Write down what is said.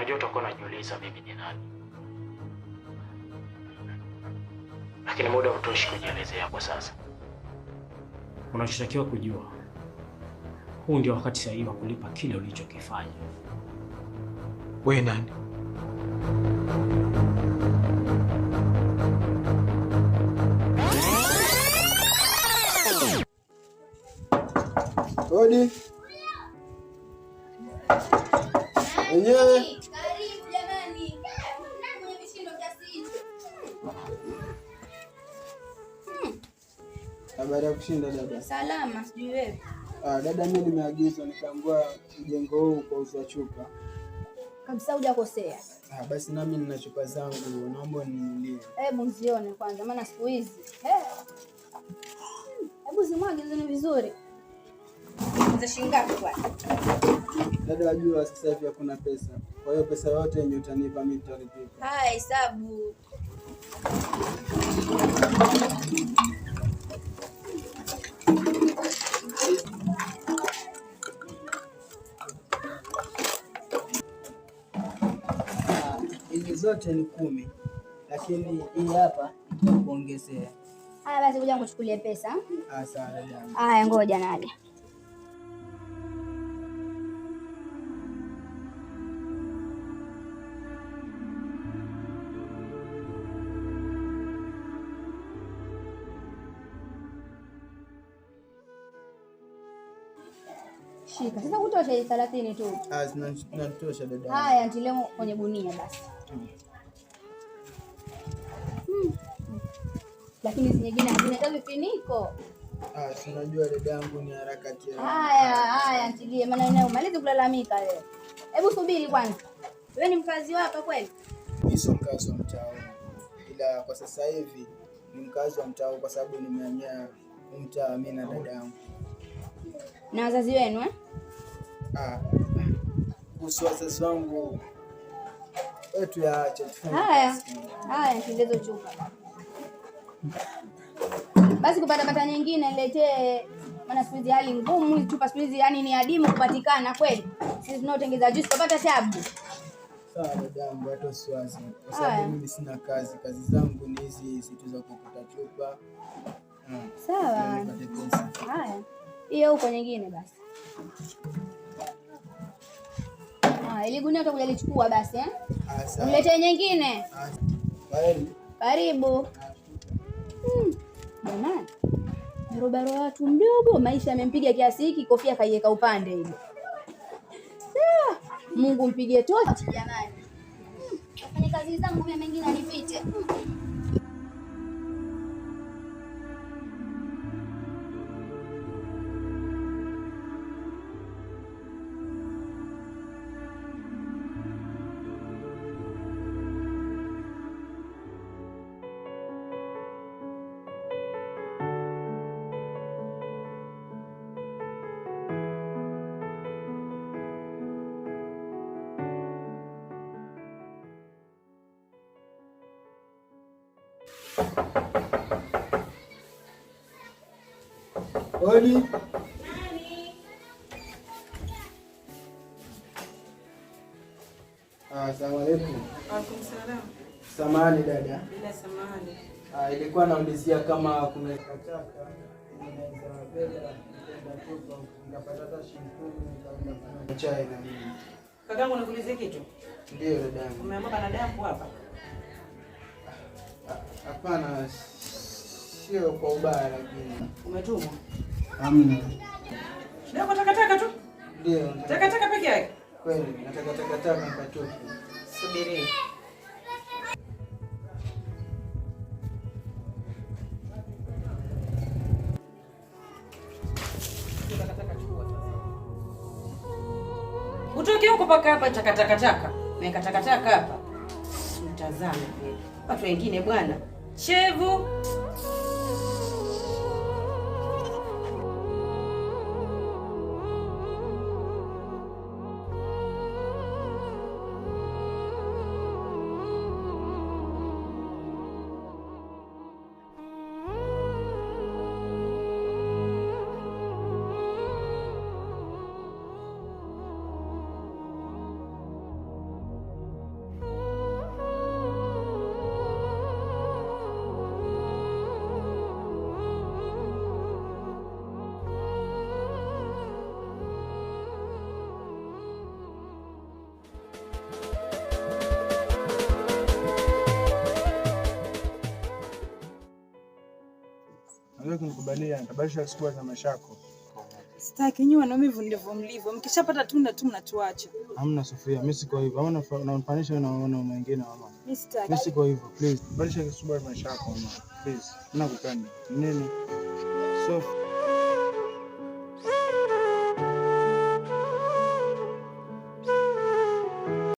Najua utakuwa unajiuliza mimi ni nani, lakini muda hautoshi kujielezea kwa sasa. Unachotakiwa kujua, huu ndio wakati sahihi wa kulipa kile ulichokifanya. Wewe nani? Odi. Enyewe. Karibu jamani. Nani mwenye vishindo kiasi hicho? Habari ya kushinda dada. Salama, sijui wewe. Dada, mimi nimeagizwa nikaambiwa mjengo huu kwa uza chupa. Kabisa hujakosea. Basi nami nina chupa zangu, naomba ninunulie. Hebu zione kwanza maana siku hizi. Hebu zimwage zini vizuri. Za shilingi ngapi kwanza? Dada, wajua sasa hivi hakuna pesa. Kwa hiyo pesa yote yenye utanipa mimi nitaridhika. Haya, hesabu. Hizi zote ni 10. Lakini hii hapa nitakuongezea. Haya basi ngoja nikuchukulie pesa. Sawa dada. Haya ngoja naja. Shika. Sasa kutosha 30 tu. Zinatosha dada. Haya ntilie kwenye gunia basi. Lakini zingine zinahitaji finiko. Unajua dada yangu ni harakati. Haya ntilie maana leo malizi kulalamika leo. Hebu subiri kwanza. Wewe ni mkazi wako kweli? Mimi sio mkazi wa mtaa. Ila kwa sasa hivi ni mkazi wa mtaa kwa sababu nimehamia mtaa mimi na dada yangu. Na wazazi wenu kuhusu wazazi wangu wetu yaache. Haya ntilezo chupa. Basi kupata nyingine niletee, maana siku hizi hali ngumu, chupa siku hizi yani ni adimu kupatikana kweli. Sisi tunaotengeza juice tupata tabu. Sawa dadangu, hata usiwazi. Kwa sababu mimi sina kazi zangu ni hizi tu za kukuta chupa. Sawa. Haya. Hiyo huko nyingine basi. Ili gunia utakuja lichukua basi Uniletee nyingine. Karibu. Jamani. Barobaro watu mdogo, maisha yamempiga kiasi hiki, kofia kaiweka upande hivi. Mungu mpige tochi jamani. Fanya kazi zangu mimi mengine nipite. Odi. Nani? Asalamu alaykum. Waalaikum salaam. Samahani dada. Bila samahani. Ilikuwa naulizia kama kuna takataka inaweza beba chupa nikapata shilingi 10 chai na nini. Kakangu nikuulize kitu? Ndio dadangu. Umeamka na damu hapa? Hapana, sio kwa ubaya lakini. Umetumwa? Hamna. Ndio kwa takataka tu? Ndio. Takataka peke yake? Kweli, nataka takataka nikatupe. Subiri. Utoke huko paka hapa takataka. Weka takataka hapa. Mtazame kweli. Watu wengine bwana. Chevu. ukubali kunikubalia, nitabadilisha siku za maisha yako. Sitaki nyinyi wanaume ndivyo mlivyo. Mkishapata tunda tu mnatuacha. Hamna Sofia, mimi siko hivyo. Ama unampanisha na wanaume wengine mama. Mimi sitaki. Mimi siko hivyo, please. Badilisha siku za maisha yako mama. Please. Ninakupenda. Nini? Sof